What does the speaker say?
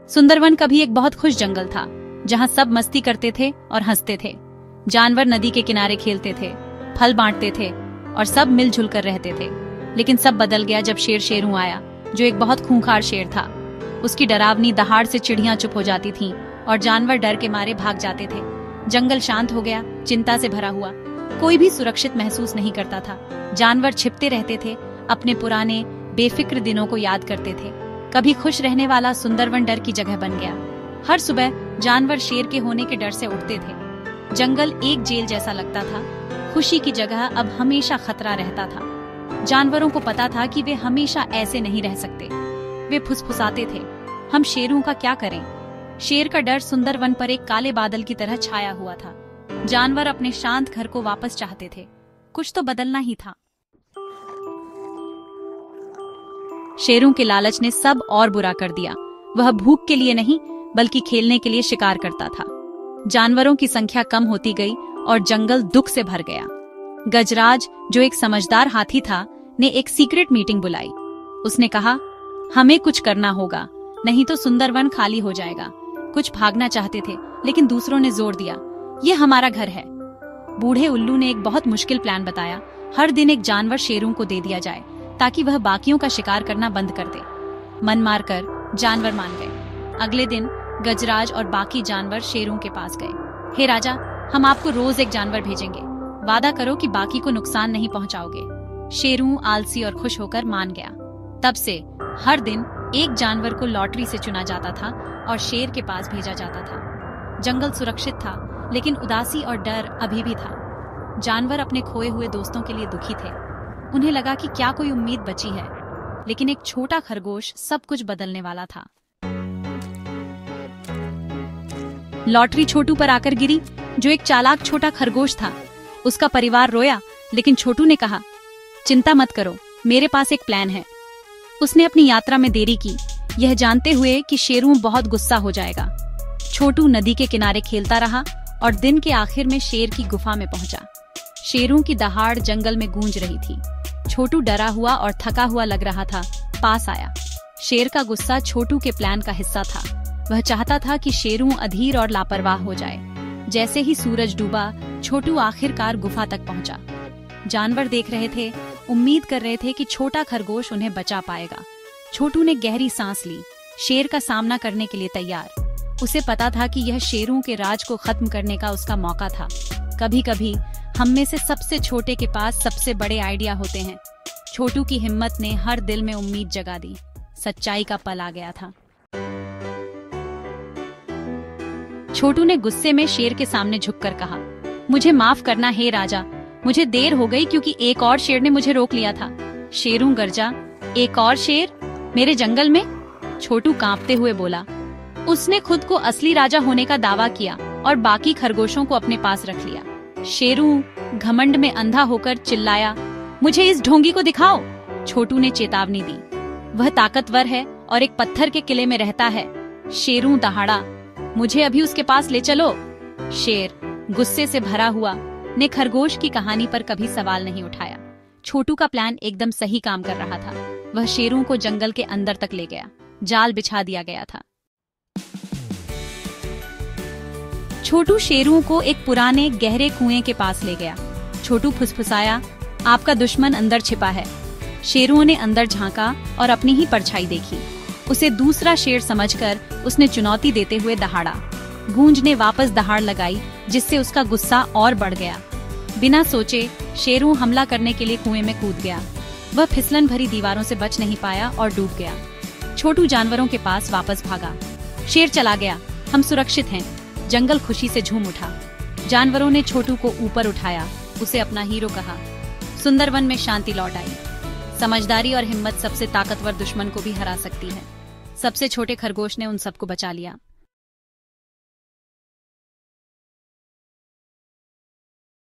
सुंदरवन कभी एक बहुत खुश जंगल था, जहाँ सब मस्ती करते थे और हंसते थे। जानवर नदी के किनारे खेलते थे, फल बांटते थे और सब मिलजुल कर रहते थे। लेकिन सब बदल गया जब शेर शेरू आया, जो एक बहुत खूंखार शेर था। उसकी डरावनी दहाड़ से चिड़ियां चुप हो जाती थीं और जानवर डर के मारे भाग जाते थे। जंगल शांत हो गया, चिंता से भरा हुआ। कोई भी सुरक्षित महसूस नहीं करता था। जानवर छिपते रहते थे, अपने पुराने बेफिक्र दिनों को याद करते थे। कभी खुश रहने वाला सुंदरवन डर की जगह बन गया। हर सुबह जानवर शेर के होने के डर से उठते थे। जंगल एक जेल जैसा लगता था। खुशी की जगह अब हमेशा खतरा रहता था। जानवरों को पता था कि वे हमेशा ऐसे नहीं रह सकते। वे फुसफुसाते थे, हम शेरों का क्या करें? शेर का डर सुंदरवन पर एक काले बादल की तरह छाया हुआ था। जानवर अपने शांत घर को वापस चाहते थे। कुछ तो बदलना ही था। शेरों के लालच ने सब और बुरा कर दिया। वह भूख के लिए नहीं, बल्कि खेलने के लिए शिकार करता था। जानवरों की संख्या कम होती गई और जंगल दुख से भर गया। गजराज, जो एक समझदार हाथी था, ने एक सीक्रेट मीटिंग बुलाई। उसने कहा, हमें कुछ करना होगा, नहीं तो सुंदरवन खाली हो जाएगा। कुछ भागना चाहते थे, लेकिन दूसरों ने जोर दिया, ये हमारा घर है। बूढ़े उल्लू ने एक बहुत मुश्किल प्लान बताया। हर दिन एक जानवर शेरों को दे दिया जाए, ताकि वह बाकियों का शिकार करना बंद कर दे। मन मारकर जानवर मान गए। अगले दिन गजराज और बाकी जानवर शेरों के पास गए। हे राजा, हम आपको रोज एक जानवर भेजेंगे। वादा करो कि बाकी को नुकसान नहीं पहुंचाओगे। शेरू आलसी और खुश होकर मान गया। तब से हर दिन एक जानवर को लॉटरी से चुना जाता था और शेर के पास भेजा जाता था। जंगल सुरक्षित था, लेकिन उदासी और डर अभी भी था। जानवर अपने खोए हुए दोस्तों के लिए दुखी थे। उन्हें लगा कि क्या कोई उम्मीद बची है, लेकिन एक छोटा खरगोश सब कुछ बदलने वाला था। लॉटरी छोटू पर आकर गिरी, जो एक चालाक छोटा खरगोश था। उसका परिवार रोया, लेकिन छोटू ने कहा, चिंता मत करो, मेरे पास एक प्लान है। उसने अपनी यात्रा में देरी की, यह जानते हुए कि शेरू बहुत गुस्सा हो जाएगा। छोटू नदी के किनारे खेलता रहा और दिन के आखिर में शेर की गुफा में पहुंचा। शेरों की दहाड़ जंगल में गूंज रही थी। छोटू डरा हुआ और थका हुआ लग रहा था। पास आया। शेर का गुस्सा छोटू के प्लान का हिस्सा था। वह चाहता था कि शेरू अधीर और लापरवाह हो जाए। जैसे ही सूरज डूबा, छोटू आखिरकार गुफा तक पहुंचा। जानवर देख रहे थे, उम्मीद कर रहे थे कि छोटा खरगोश उन्हें बचा पाएगा। छोटू ने गहरी सांस ली, शेर का सामना करने के लिए तैयार। उसे पता था कि यह शेरों के राज को खत्म करने का उसका मौका था। कभी कभी हम में से सबसे छोटे के पास सबसे बड़े आइडिया होते हैं। छोटू की हिम्मत ने हर दिल में उम्मीद जगा दी। सच्चाई का पल आ गया था। छोटू ने गुस्से में शेर के सामने झुककर कहा, मुझे माफ करना हे राजा, मुझे देर हो गई क्योंकि एक और शेर ने मुझे रोक लिया था। शेरू गरजा, एक और शेर मेरे जंगल में? छोटू कांपते हुए बोला। उसने खुद को असली राजा होने का दावा किया और बाकी खरगोशों को अपने पास रख लिया। शेरू घमंड में अंधा होकर चिल्लाया, मुझे इस ढोंगी को दिखाओ। छोटू ने चेतावनी दी, वह ताकतवर है और एक पत्थर के किले में रहता है। शेरू दहाड़ा, मुझे अभी उसके पास ले चलो। शेर गुस्से से भरा हुआ ने खरगोश की कहानी पर कभी सवाल नहीं उठाया। छोटू का प्लान एकदम सही काम कर रहा था। वह शेरों को जंगल के अंदर तक ले गया। जाल बिछा दिया गया था। छोटू शेरों को एक पुराने गहरे कुएं के पास ले गया। छोटू फुसफुसाया, आपका दुश्मन अंदर छिपा है। शेरों ने अंदर झांका और अपनी ही परछाई देखी। उसे दूसरा शेर समझकर उसने चुनौती देते हुए दहाड़ा। गूंज ने वापस दहाड़ लगाई, जिससे उसका गुस्सा और बढ़ गया। बिना सोचे शेरू हमला करने के लिए कुएं में कूद गया। वह फिसलन भरी दीवारों से बच नहीं पाया और डूब गया। छोटू जानवरों के पास वापस भागा। शेर चला गया, हम सुरक्षित हैं। जंगल खुशी से झूम उठा। जानवरों ने छोटू को ऊपर उठाया, उसे अपना हीरो कहा। सुंदरवन में शांति लौट आई। समझदारी और हिम्मत सबसे ताकतवर दुश्मन को भी हरा सकती है। सबसे छोटे खरगोश ने उन सबको बचा लिया।